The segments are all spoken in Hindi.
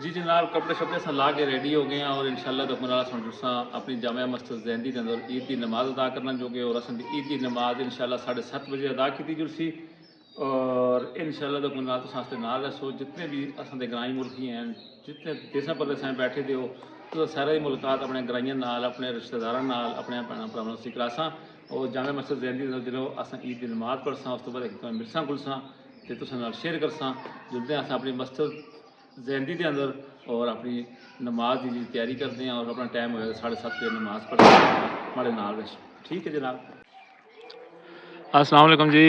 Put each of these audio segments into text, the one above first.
जी जनाब, कपड़े शपड़े अस ला के रेडी हो गए हैं और इंशाअल्लाह तो तुसा अपनी जामिया मस्जिद ज़ैनदी के अंदर ईद की नमाज़ अदा करना जोगे और असन ईद की नमाज़ इंशाअल्लाह 7:30 अदा की जुलसी और इंशाअल्लाह तो तुम नाल रसो जितने भी असां दे ग्राई मुल्की हैं जितने देशा परदेसा बैठे दे हो तो सारे मुल्कात अपने ग्राइयों नाल अपने रिश्तेदारों नाल अपने भैन भरावां नूं करासा और जामिया मस्जिद ज़ैनदी के अंदर असां ईद की नमाज़ पढ़सा उस तो बाद एक मिलसा गुलसा तो तुसां नाल शेयर करसा जुलते हैं असां अपनी मस्जिद ज़ैनदी के अंदर और अपनी नमाज की तैयारी करते हैं और अपना टाइम होगा 7:30 बजे नमाज पढ़ते हैं हमारे नाल। ठीक है जनाब। अस्सलाम वालेकुम जी।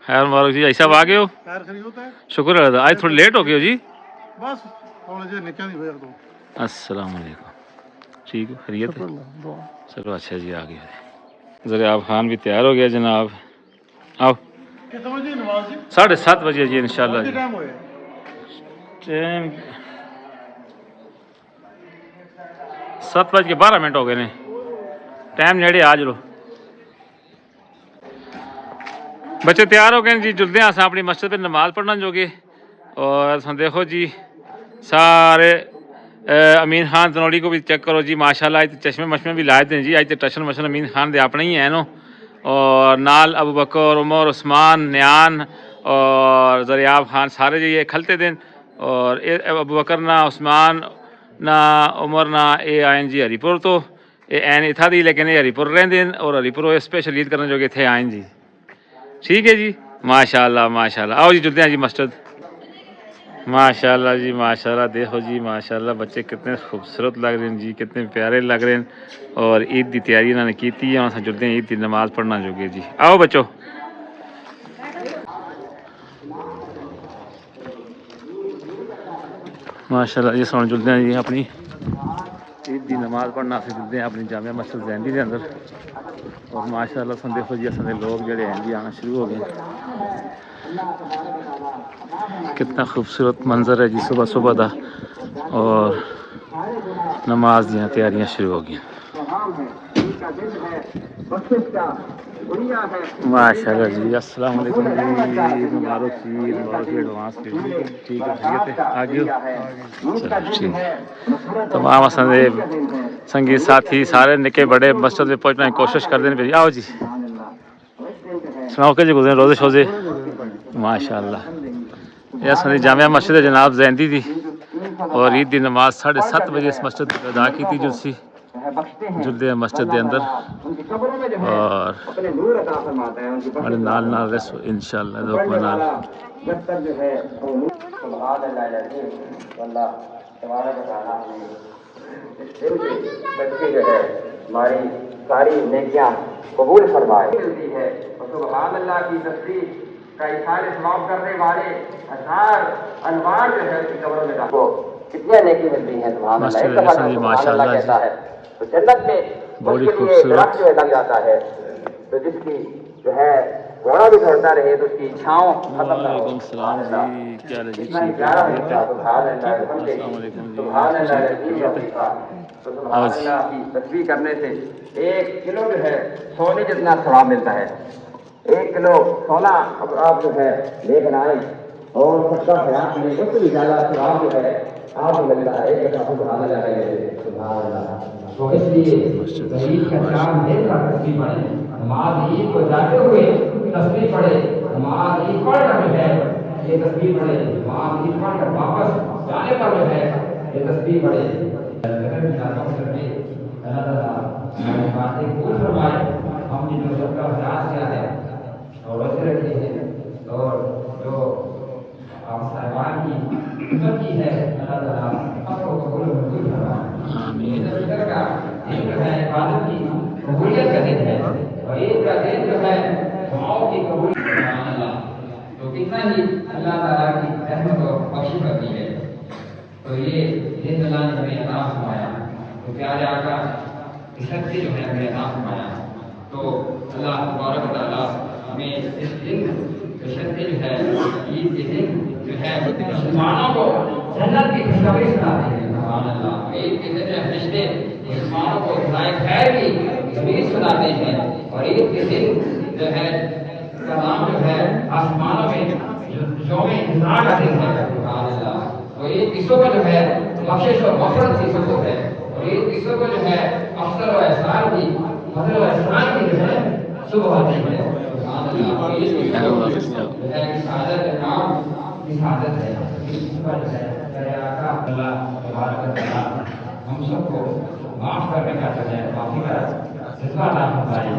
खैर मुबारक जी। ऐसा आ गए हो? शुक्र है। आज थोड़ी लेट हो गए हो जी। बस अस्सलाम वालेकुम। ठीक है, खैरियत है? चलो अच्छा जी, आ गए। ज़रियाब खान भी तैयार हो गया जनाब। आओ 7:30 बजे जी इंशाल्लाह जी। टाइम 7:12 हो गए ने। टाइम नेड़े आ जरो। बच्चे तैयार हो गए जी। जुलते हैं अस अपनी मस्जिद पे नमाज पढ़ना जोगे और देखो जी सारे अमीन खान तनोड़ी को भी चेक करो जी माशाल्लाह। आज चश्मे मशमे भी लाए थे जी। आज तो टशन मशन अमीन खान दे अपने ही हैं नो और नाल अबू बकर उमर उस्मान न्यान और ज़रियाब खान सारे जी ये खलते दिन और अबू बकर ना उस्मान ना उमर ना ये आयन जी हरीपुर तो ये एन इथा दी लेकिन ये हरीपुर रहते और हरीपुर स्पेशल ईद करने जोगे थे आयन जी। ठीक है जी माशाल्लाह माशाल्लाह। आओ जी जुलते हैं जी मस्जिद। माशाल्लाह जी माशाल्लाह। देखो जी माशाल्लाह बच्चे कितने खूबसूरत लग रहे हैं जी, कितने प्यारे लग रहे हैं और ईद की तैयारी इन्होंने की है। अस जुलते हैं ईद की नमाज पढ़ना जोगे जी। आओ बच्चों। माशाल्लाह जी सुन जुलते हैं जी अपनी ईद की नमाज पढ़ना अस जुलते हैं अपनी जामिया मस्जिद ज़ैनदी के अंदर और माशाल्लाह सुन देखो जी असां दे लोग जोड़े हैं जी आना शुरू हो गए। कितना खूबसूरत मंजर है जी सुबह सुबह का और नमाज दी तैयारियां शुरू हो गई। माशाल्लाह जी। अस्सलाम वालेकुम जी। मुबारक जी एडवांस पे। ठीक है खैरियत है? आ गए हो? चलो ठीक। तमाम असां दे संगी साथी सारे निके बड़े मस्जिद में पहुंचने की कोशिश करते हैं भाई। आओ जी सुनाओ के जी गुजरे रोजे शोजे? माशाल्लाह। यह असां दी जामिया मस्जिद है जनाब ज़ैनदी दी और ईद की नमाज 7:30 बजे इस मस्जिद अदा की जुलसी जुलते हैं मस्जिद के अंदर और हमारे नाल नाल रसो इंशाअल्लाह नाल। हमारी सारी नेकियां कबूल फरमाए है। सुभान अल्लाह की तस्बीह का इशारे सवाब करने वाले हजार अनवार जो है उसकी कब्रों में को कितनी नेकी मिलती है। सुभान अल्लाह। एक दफा सुभान अल्लाह कहता है तो जन्नत में बड़ी उसके लिए दरख्त जो लग जाता है तो जिसकी जो है घोड़ा भी दौड़ता रहे तो उसकी इच्छाओं खत्म ना हो। सलाम जी क्या हाल है जी? कितना ठीक प्यारा है? सुभान अल्लाह। अस्सलाम वालेकुम जी। सुभान अल्लाह तो सुभान आज अल्लाह की तस्बीह करने से 1 किलो जो है सोने जितना सवाब मिलता है। 1 किलो सोना अब आप जो है लेकर आए और सबका प्रयास में उससे भी ज्यादा सवाब जो है आपको मिलता है। एक दफा सुभान अल्लाह कहिए सुभान अल्लाह। तो इसलिए ईद का चांद देखकर तस्बीह पढ़े। नमाज ईद को जाते हुए तस्बीह पढ़े। नमाज ईद पढ़कर जो है ये तस्बीह पढ़े। नमाज ईद पढ़कर वापस जाने पर जो है ये तस्बीह पढ़े। बातें कबूल फरमाए। हमने जो सबका प्रयास किया है और वजह रखी है और जो आप साहिबान की खिदमत की है अल्लाह ताला सबको कबूल मंजूर फरमाए। आमीन। इधर का दिन जो है इबादत की कबूलियत का दिन है और ईद का दिन जो है दुआओं की कबूलियत। तो कितना ही अल्लाह ताला की रहमत और बख्शिश होती है। तो ये दिन अल्लाह ने हमें अता फरमाया तो प्यारे आका की शक्ति जो है हमें अता फरमाया। तो अल्लाह तबारक व तआला हमें इस दिन की शक्ति जो है ईद के दिन जो है मुसलमानों को जन्नत की खुशखबरी सुनाते हैं। सुभान अल्लाह। ईद के दिन फरिश्ते मुसलमानों को खुदाए खैर की खबीर सुनाते हैं और ईद के दिन जो है कलाम जो है आसमानों में जो में इंतजार का दिन है। सुभान अल्लाह। तो ईद की सुबह जो है बख्शिश और मफरत की सुबह है, और ईद की सुबह जो है अफसर और एहसान की, फजल और एहसान की जो है सुबह होती है। ईद की सुबह जो है शहादत का नाम की शहादत है। ईद की सुबह जो है मेरे आका अल्लाह तबारक व तआला हम सबको माफ करने का जो है माफी का जज्बा अता फरमाए।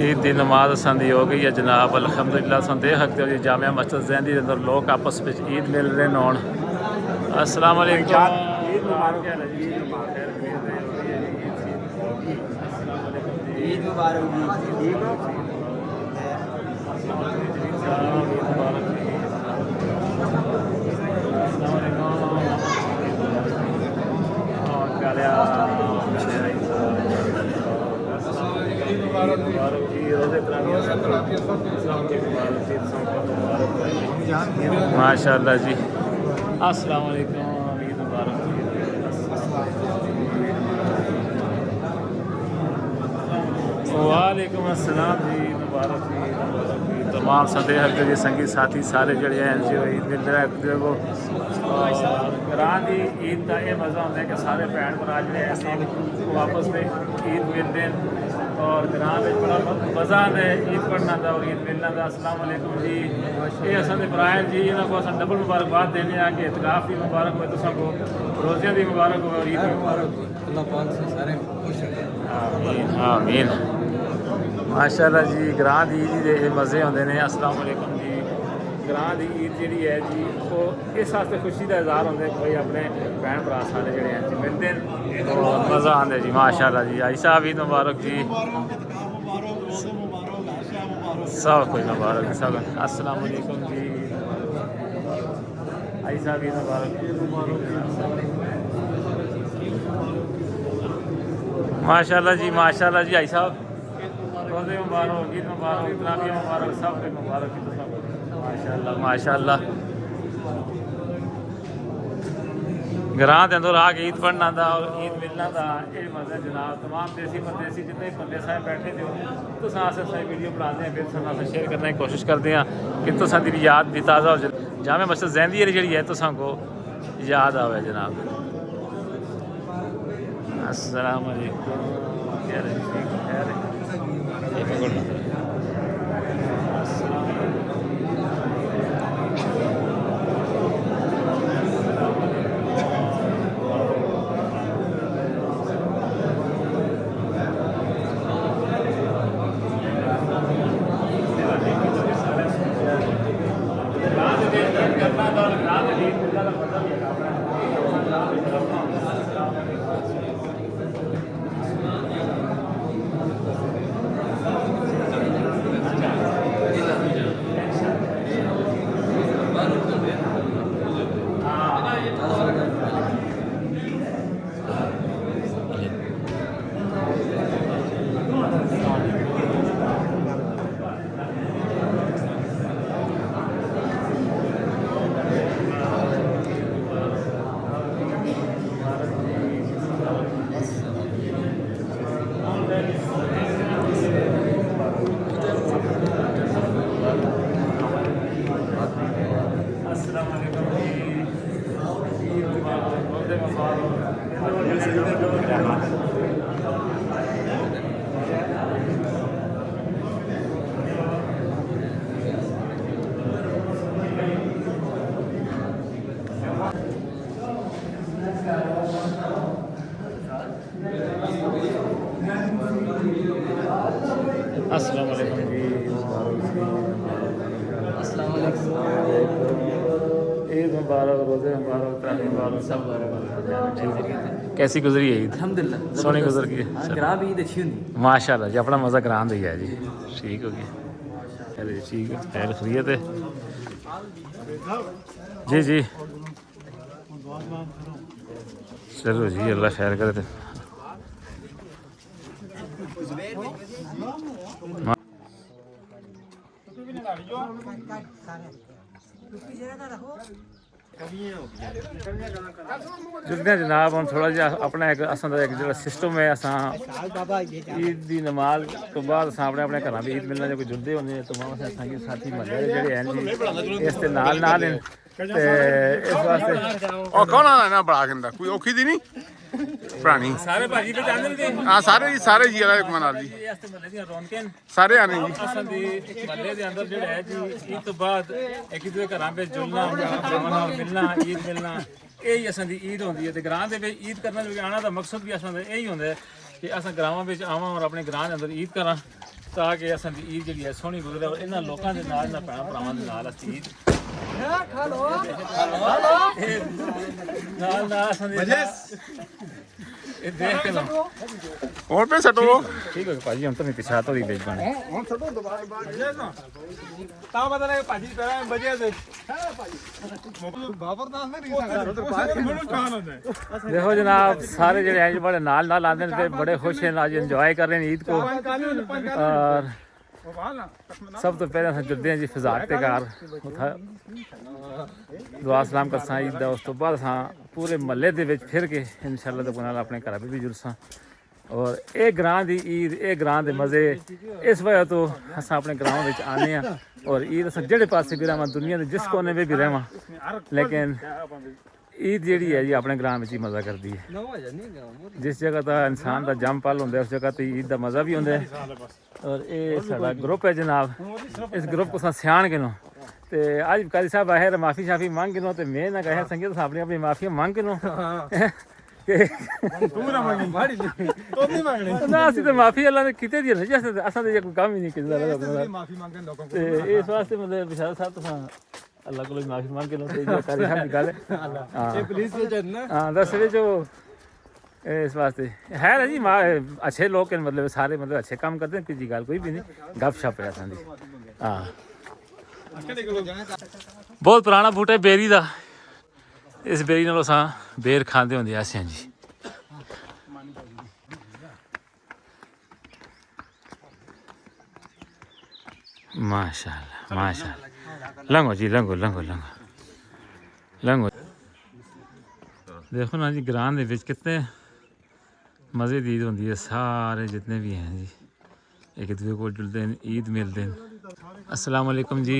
ईद की नमाज असांदी हो गई है जनाब अलहमदुलिल्लाह। असां देख सकते हो जी जामिया मस्जिद ज़ैनदी के अंदर लोग आपस में ईद मिल रहे होन। अस्सलाम वालेकुम। ईद मुबारक जी। माशाअल्लाह जी। अस्सलाम वालेकुम। ईद मुबारक जी। वालेकुम अस्सलाम जी। मुबारक जी। तमाम संदेह के संगी साथी सारे जड़े हैं जी ईद मिल रहा है वो घरां की ईद का यह मज़ा होता है कि सारे भैन भरा जो ऐसे वापस में ईद मिलते हैं और ग्रां में बड़ा मज़ा आता है ईद पढ़ना था और ईद मिलना था। अस्सलाम वालेकुम जी। ये असन इब्राहिम जी इन्होंने को असन डबल मुबारकबाद देने आ कि इतकाफ की मुबारक हो, तो सबको रोज़ियाँ की मुबारक हो और ईद की मुबारक हो। अल्लाह पाक से सारे खुश रहें। आमीन आमीन। माशाअल्लाह जी। ग्रां की ईद के मज़े होंगे ने। अस्सलाम वालेकुम जी। ग्रां की ईद जी है जी वो इस वास्ते खुशी का इजहार होता है कि भाई अपने भैन भरा सारे जोड़े हैं जी मिलते हैं और मज़ा आता जी। माशाअल्लाह जी। आई साहब ईद मुबारक जी। सब कुछ मुबारक सब। अस्सलाम वालेकुम जी। आई साहब ईद मुबारक। माशाअल्लाह जी। माशाअल्लाह जी। आई साहब रोज़े मुबारक, ईद मुबारक, इतराविया मुबारक, सब कुछ मुबारक जी। सब माशाअल्लाह माशाअल्लाह। ग्रां के अंदर आके ईद पढ़ना था और ईद मिलना था ये मज़ा जनाब। तमाम देसी परदेसी जितने बंदे साहब बैठे थे तो असें वीडियो बनाते हैं फिर असें शेयर करने की कोशिश करते हैं कि तुसां दी याद भी ताज़ा हो जामे मस्जिद ज़ैनदी जी है तुसां को याद आवे जनाब। अस्सलाम वालेकुम। अस्सलाम वालेकुम जी। अस्सलाम वालेकुम। ईद मुबारक, रोज़े मुबारक, तारीख मुबारक, सब मुबारक। कैसी गुजरी है ईद? अल्हम्दुलिल्लाह सोनी गुजर गई है। ग्राह भी ईद अच्छी होंदी। माशाल्लाह जी, अपना मज़ा करान दी है जी। ठीक हो गया, चलिए ठीक है, खैर खैरियत है जी जी। चलो जी, अल्लाह खैर करे। तो जुड़ते हैं जनाब। हम थोड़ा जिहा अपना एक असां दा एक जो सिस्टम है, असां ईद दी नमाज तो बाद असां अपने अपने घरां भी ईद मिलना जो कोई जुड़दे होंदे तो मां असां संगी साथी मल्ले जेह्ड़े हैं जी इस दे नाल नाल हैं ते इस वास्ते और कौन आना ना बड़ा कहता कोई औखी दी नहीं पुरानी सारे भाजी ते जांदे ने हाँ सारे जी आला एक मनाल जी इस ते मल्ले दी रौनकें सारे आने जी असां दी एक मल्ले दे अंदर जेह्ड़ा है जी ईद तो बाद एक दूजे घरां पे जुलना मिलना ईद मिलना यही असां दी ईद होंदी है। ते ग्रां दे विच ईद करना जो आना दा मकसद भी असां दा यही होंदा है कि असां ग्रावां विच आवां और अपने ग्रां दे अंदर ईद करां ताकि असां दी ईद जेह्ड़ी है सोहनी गुजरे और इन्हां लोकां दे नाल इन्हां भैणां भरावां दे नाल असीं ईद नाल नाल असां दी ਇਹ ਦੇਖ ਕੇ ਨਾ और पे सटो ਠੀਕ ਹੋ ਗਿਆ ਭਾਜੀ। ਹੁਣ ਤਾਂ ਨਹੀਂ ਪਿਛਾ ਤੋਂ ਹੀ ਵੇਚ ਪਾਣੀ ਤਾਂ ਪਤਾ ਨਹੀਂ ਭਾਜੀ ਪਹਿਲਾਂ ਵਜੇ ਤੇ देखो जनाब, सारे जो हैं बड़े नाल नाल आते हैं, बड़े खुश हैं, आज इंजॉय कर रहे हैं ईद को। और सब तो पहले अस जुड़ते हैं जी फिजाक ते घर दुआ सलाम करसा ईद दा। उस तो बाद अस पूरे महल्ले दे विच फिर के इंशाअल्लाह दे नाल अपने घर भी जुड़सा। और ये ग्रां दी ईद, ये ग्रां दे मज़े, इस वजह तो अस अपने ग्रां विच आने हैं। और ईद अस जेड़े पासे भी रहां दुनिया दे जिस कोने में भी रहां, लेकिन ईद जेह्ड़ी है जी अपने ग्रां विच ही मज़ा करदी है। जिस जगह का इंसान का जम पल होंदा उस जगह तो ईद का मज़ा भी होंदा है। और ये साडा ग्रुप है जनाब, इस ग्रुप को सियाण गिनो ते अज काजी साहब आए माफ़ी शाफी मंग गिनो ते मैं ना कहे संगीत अपनी अपनी माफ़ी मंग गिनो ना असं तो माफ़ी अल्लाह ने की दी है असा तो कोई काम ही नहीं किया इस वास्ते मतलब विशाल साहब तो अल्लाह को माफ़ी मांग के लो गल हाँ दस जो इस वास्ते है ना जी अच्छे लोग मतलब सारे मतलब अच्छे काम करते हैं, किसी गल कोई भी नहीं, गप शप है असां दी। हाँ बहुत पुराना बूटा है बेरी का, इस बेरी नालों असां बेर खांदे होंदे असें जी। माशाअल्लाह माशाअल्लाह, लंघो जी लंघो लंघो लंघो लंघो। देखो ना जी ग्रां दे विच कितने मज़े दी ईद होंदी है, सारे जितने भी हैं जी एक दूसरे को जुलते हैं, ईद मिलते हैं। अस्सलाम वालेकुम जी,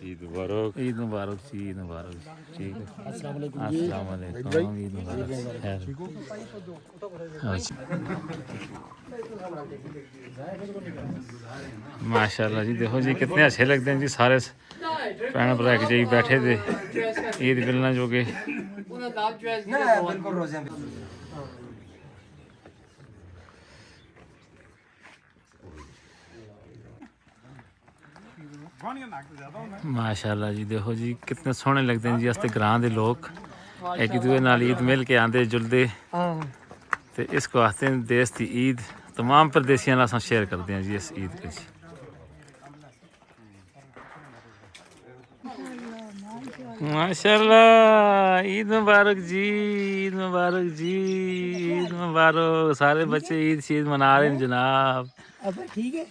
ईद मुबारक, ईद मुबारक जी, ईद मुबारक। ठीक है, अस्सलाम वालेकुम, ईद मुबारक। माशाल्लाह जी, देखो जी कितने अच्छे लगते हैं जी सारे भैन भरा एक जी बैठे थे ईद मिलना जो के। बिल्कुल रोजे माशाल्लाह जी, देखो जी कितने सोहने लगते हैं जी अस ते ग्रां दे लोग एक दूसरे नाल ईद मिल के आंदे जुलदे ते इसको आखते हैं देश की ईद। तमाम परदेसियों नाल शेयर करते हैं जी इस ईद को। माशाल्लाह, ईद मुबारक जी, ईद मुबारक जी, ईद मुबारक। सारे बच्चे ईद शीद मना रहे हैं जनाब। ठीक है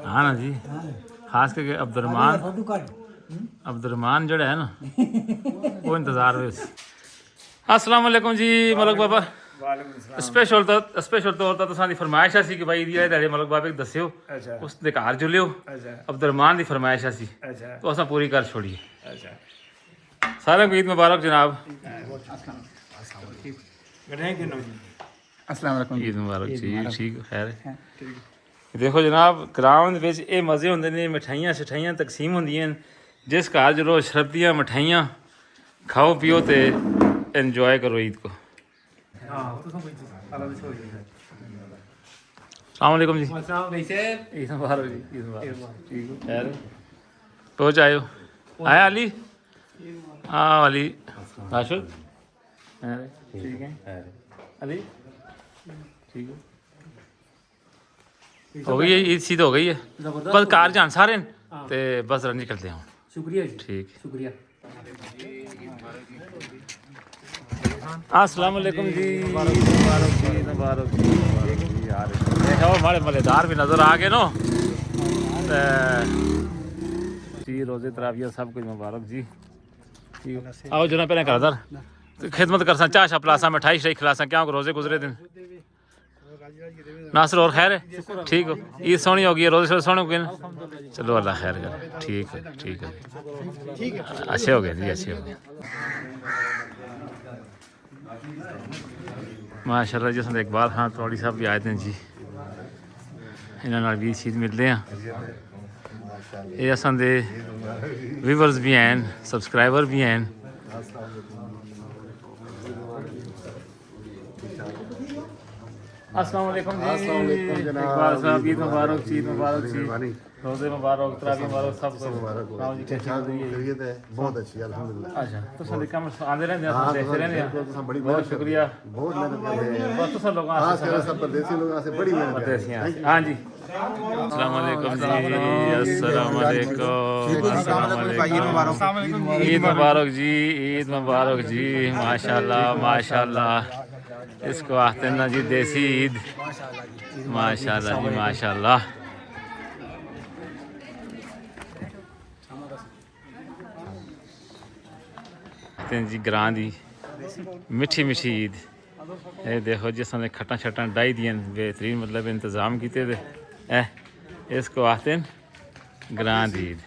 हाँ ना जी, खास करके अब्दुलरमान जोड़ा है ना वो इंतज़ार में। अस्सलाम वालेकुम जी मलक बाबा। स्पेशल तौर पर तुसां दी फरमाइश सी कि भाई ईद दैड़े मलक बाबे दस्सियो उस दे घर जुलियो। अब्दुलरमान दी फरमाइश सी तो असां पूरी कर छोड़ी। सारे को ईद मुबारक जनाब। अस्सलाम वालेकुम, ईद मुबारक जी। ठीक खैर है। देखो जनाब ग्राउंड विच ये मज़े होंदे ने, मिठाइयां शिठाइयां तकसीम होंदियां जिस घर जो शरदियां मिठाइयां खाओ पियो तो एंजॉय करो ईद को। हाँ तो सब कुछ सारा कुछ हो जाएगा अस्सलाम वालेकुम जी मौसम वैसे ईद मुबारक जी ईद मुबारक ठीक हो खैर पहुँच आए हो आया अली हाँ अली राशिद ठीक है अली ठीक है हो गई है ईद सीध हो गई है बस कार जान सारे ते बस रन करते हैं शुक्रिया जी ठीक शुक्रिया अस्सलाम वालेकुम जी मुबारक जी मुबारक जी यार देखो हमारे मलेदार भी नज़र आ गए नो जी रोज़े तराविया सब कुछ मुबारक जी ठीक आओ जना पहले कर दर खिदमत कर सा चाह पिलासा मिठाई शाई खिलासा क्या रोज़े गुजरे दिन नासिर और खैर है ठीक हो ईद सोनी होगी रोज़े सोने हो गए ना चलो अल्लाह खैर कर ठीक है अच्छे हो गए जी अच्छे हो गए माशाल्लाह जी अस इकबाल खान तलौड़ी साहब भी आए थे जी इन्होंने भी चीज़ मिलते हैं ये असां दे व्यूवर्स भी हैं सब्सक्राइबर भी हैं अस्सलाम वालेकुम जी इकबाल साहब ईद मुबारक जी रोज़े मुबारक तरावी मुबारक सब मुबारक बहुत अच्छी अल्हम्दुलिल्लाह अच्छा तो सारे काम आंदे रहंदे हैं देखते रहंदे हैं बहुत शुक्रिया बहुत मेहनत कर रहे हैं बस तुम लोग खास कर सब परदेसी लोगों से बड़ी मेहनत कर रहे हैं हाँ जी अस्सलाम वालेकुम जी अस्सलाम वालेकुम ईद मुबारक जी ईद मुबारक जी माशाल्लाह माशाल्लाह इसको आते हैं ना जी देसी ईद माशाल्लाह जी माशाल्लाह जी ग्रां दी मिठी मिठी ईद ये देखो जी असां खट्टा शट्टा डाई दियां बेहतरीन मतलब इंतज़ाम किए थे इसको आते हैं ग्रां दी ईद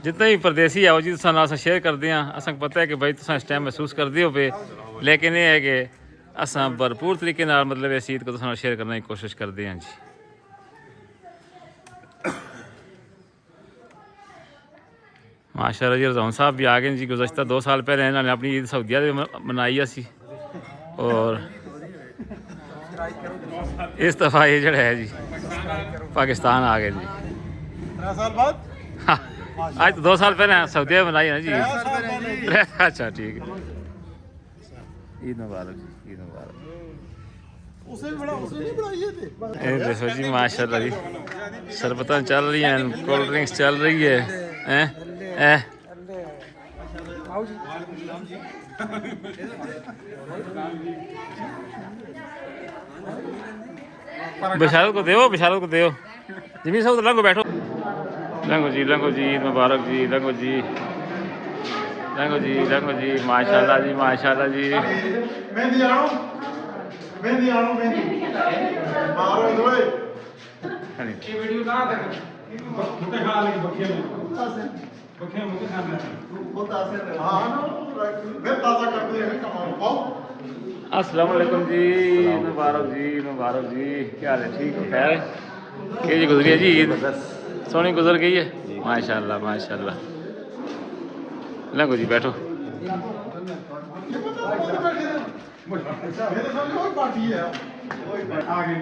जितने भी परदेसी आओ जी तुसा नाल शेयर करते हैं असां पता है कि भाई तुसा इस टाइम महसूस करते हो पे लेकिन ये है कि असां भरपूर तरीके नाल मतलब इस ईद को तुसा नाल शेयर करने की कोशिश करते हैं जी माशाल्लाह जी रज़ान साहब भी आ गए जी गुज़श्ता 2 साल पहले इन्होंने अपनी ईद सऊदीया मनाई सी और इस दफ़ा ये जड़ा है जी पाकिस्तान आ गए जी 3 साल बाद हाँ आज तो 2 साल पहले सऊदीया मनाई ना जी अच्छा ठीक है ईद मुबारक ईद मुबारक उसे भी बड़ा उसे नहीं बढ़ाइए थे ये देखो जी माशाल्लाह जी शरबतें चल रही हैं कोल्ड ड्रिंक्स चल रही है बिशारत को दो जिमी साहब लंगो बैठो लंगो जी ईद मुबारक जी लंगो जी माशाल्लाह जी मेहंदी आनो मेहंदी मारो दोए ये वीडियो कहां तक मुझे खा लगी बखिया में मुझे खाना बहुत आसे हां मैं ताजा कर दे कमाल पाओ अस्सलाम वालेकुम जी मुबारक जी क्या हाल है ठीक हो खैर के जी गुजरी है जी ईद सोनी गुजर गई है माशाल्लाह लगो जी बैठो मेरे सामने और पार्टी है आगे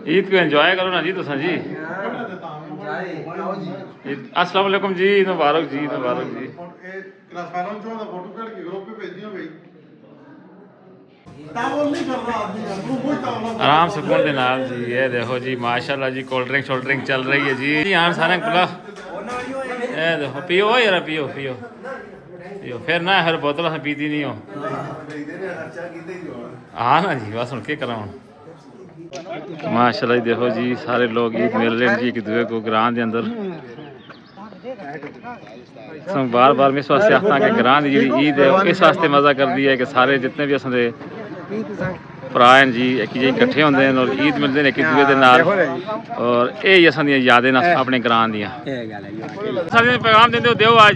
ईद को एंजॉय करो ना जी तुसा जी अस्सलाम वालेकुम जी मुबारक जी क्लास फोटो कर के ग्रुप पे भेज दियो भाई तावल नहीं कर रहा आदमी कोई तावल आराम से बोल देना जी ये देखो जी माशाल्लाह जी कोल्ड ड्रिंक चल रही है जी यहाँ सारे खुला ये देखो पियो यार पियो फिर ना हर बोतल अस पीती नहीं हो हाँ ना जी बस के करा माशाल्लाह देखो जी सारे लोग ईद मिल रहे हैं जी एक दूसरे को ग्रां के अंदर बार मैं इस वास्ते आखना कि ग्रां की जी ईद है इस वास्ते मज़ा कर दी है कि सारे जितने भी असां दे भरा हैं जी एक जी इकट्ठे होंगे हैं और ईद मिलते हैं एक दूसरे के नाल और यही असां दी यादें अपने ग्रां दियां सारे पैगाम देंदे हो आज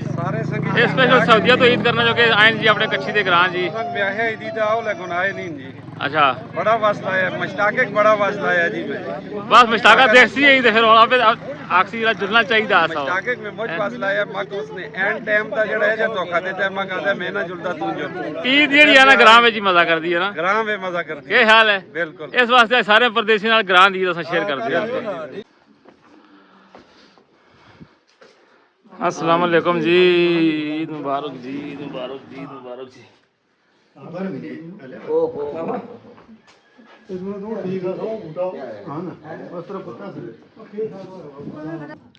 ਇਹ ਸਪੈਸ਼ਲ ਸੌਦੀਆ ਤੋਂ ਈਦ ਕਰਨਾ ਜੋ ਕਿ ਆਇਨ ਜੀ ਆਪਣੇ ਕੱਛੀ ਦੇ ਗਰਾਂ ਜੀ ब्याहे ईदी जाओ लेकिन आए नहीं जी अच्छा बड़ा वास्ता है मशताके बड़ा वास्ता है जी मैं बस मुश्ताका देखसी है ते फिर ਹੁਣ ਆਪੇ ਆਕਸੀ ਜਿਹੜਾ ਜੁੜਨਾ ਚਾਹੀਦਾ ਅਸਾਂ मशताके में मुझ वास्ता है मक उसने एंड टाइम दा जेड़ा है जे धोखा देता है मक आदा मैं ना जुड़दा तू जुड़ ਈਦ ਜਿਹੜੀ ਆ ਨਾ ਗਰਾਂ ਵਿੱਚ ਹੀ ਮਜ਼ਾ ਕਰਦੀ ਹੈ ਨਾ ग्राम में मजा करती ਇਹ ਹਾਲ ਹੈ बिल्कुल ਇਸ ਵਾਸਤੇ ਸਾਰੇ ਪਰਦੇਸੀ ਨਾਲ ਗਰਾਂ ਦੀ ਅਸਾਂ ਸ਼ੇਅਰ ਕਰਦੇ ਹਾਂ अस्सलाम वालेकुम जी ईद मुबारक जी ईद मुबारक जी ईद मुबारक जी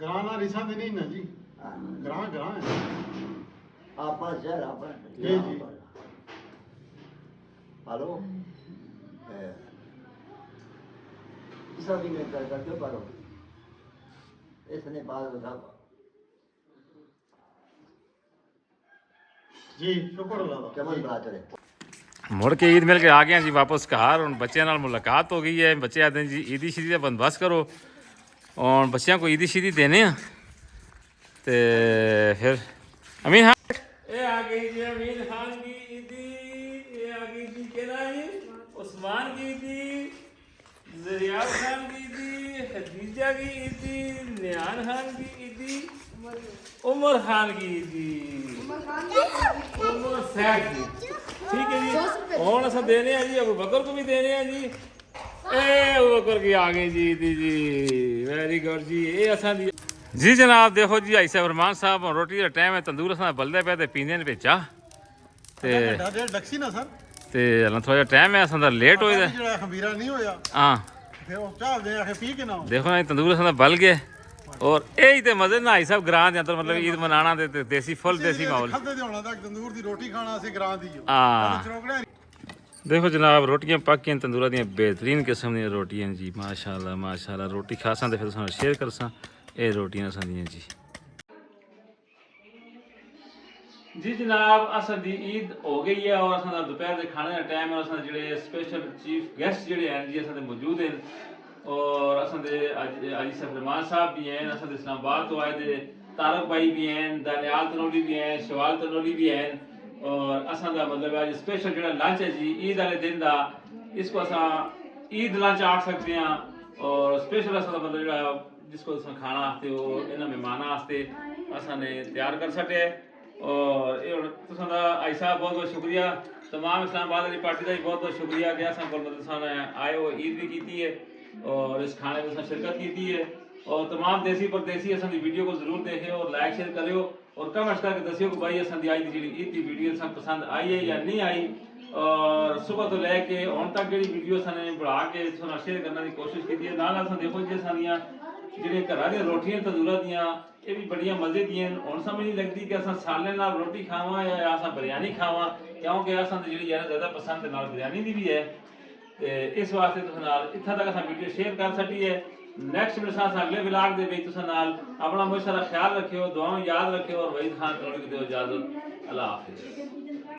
ਗਰਾਂ ਨਾਲ ਰਿਸਾਂ ਤੇ ਨਹੀਂ ਨਾ ਜੀ ਗਰਾਂ ਗਰਾਂ ਹੈ ਆਪਾਂ ਸ਼ਹਿਰ ਆਪਾਂ ਜੀ ਜੀ हेलो सभी में कर क्यों करो इसने बाद बता ਜੀ ਸ਼ੁਕਰ ਅੱਲਾਹ ਦਾ चमन बड़ा चले मुड़ के ईद मिल के आ गए हैं जी वापस घर और बच्चों नाल मुलाकात हो गई है बच्चे आते हैं जी ईदी शीदी का बंदोबस्त करो और बच्चों को ईदी शीदी देने हैं तो फिर अमीन हाँ ये आ गई जी अमीन खान की ईदी ये आ गई जी केना जी उस्मान की ईदी जरियाल खान की ईदी खदीजा की ईदी नियान खान की ईदी उमर खान की ईदी उमर सैफ की ठीक है जी और असा देने हैं जी अबू बकर को भी देने हैं जी ए अबू बकर की आ गई जी दी जी वेरी गुड जी ये असा दी जी जनाब देखो जी आई साहब रमान साहब रोटी का टाइम है तंदूर असा बलदे पे ते पींदे ने पे चाह ते ਡਾਡੇ ਡਕਸੀ ਨਾ ਸਰ ते हल्ला थोड़ा टाइम है असा लेट होए दा ਜਿਹੜਾ ਖਮੀਰਾ ਨਹੀਂ ਹੋਇਆ हां ਫਿਰ ਉਹ ਚਾਹ ਦੇ ਆਖੇ ਪੀ ਕੇ ਨਾ देखो ना तंदूर असा बल गए और यही ते मजे ना आई साहब ग्रां दे अंदर मतलब ईद मनाना ते देसी फुल देसी माहौल ਖਾਦੇ ਦੇ ਹੋਣਾ ਤੱਕ ਤੰਦੂਰ ਦੀ ਰੋਟੀ ਖਾਣਾ ਅਸੀਂ ਗਰਾਂ ਦੀ हां ਚਰੋਕੜਾ देखो जनाब रोटियां पक्कियां तंदूरा दी बेहतरीन किस्म दी रोटियां जी माशाल्लाह रोटी खासां ते फिर तुहानू शेयर करसां ये रोटियां असां दियां जी जी जनाब असां दी ईद हो गई है और असां दा दोपहर दे खाने दा टाइम है और असां जेह्ड़े स्पेशल चीफ गेस्ट जेह्ड़े हैं जी असां दे मौजूद हैं और असां दे अजी सफरमान साहब भी हैं असां दे इस्लामाबाद तो आए दे तारक भाई भी हैं दानियाल तनोली भी हैं शवाल तनोली भी हैं और असां दा मतलब आज स्पेशल जेह्ड़ा लंच है जी ईद वाले दिन दा इसको असां ईद लंच आख सकते हैं और स्पेशल असां दा मतलब जेह्ड़ा जिसको असां खाना आखते हो इन्हां मेहमानां आस्ते असां ने तैयार कर सके और ये तुसां दा आई साहब बहुत बहुत शुक्रिया तमाम इस्लामाबाद वाली पार्टी का भी बहुत बहुत शुक्रिया कि असां कोल मतलब तुसां ने आए हो ईद भी कीती है और इस खाने में असां शिरकत की है और तमाम देसी परदेसी असां दी वीडियो को जरूर देखें और लाइक शेयर करियो और कमेंट्स करके दसियो कि भाई असां दी आज दी जेह्ड़ी ईद दी वीडियो असां पसंद आई है या नहीं आई और सुबह तो लैके हुण तक जेह्ड़ी वीडियो असां ने बढ़ा के तुहां नाल शेयर करने की कोशिश की है नाल असां देखो जी असां दियां जेह्ड़ियां घरां दियां रोटियां तंदूरा दियां ये भी बड़ियां मजे दियां हुण समझ नहीं लगदी कि असां सालें नाल रोटी खावां या असां बिरयानी खावां क्योंकि असां दी जेह्ड़ी है ज़्यादा पसंद नाल बिरयानी दी भी है ते इस वास्ते तुहां नाल इत्थां तक असां वीडियो शेयर कर सकी है नेक्स्ट मेरे साथ अगले व्लॉग दे विच तुसां नाल अपना बहुत सारा ख्याल रखियो दुआओं याद रखियो और वहीद खान तनोली को दिओ इजाजत अल्लाह हाफिज़।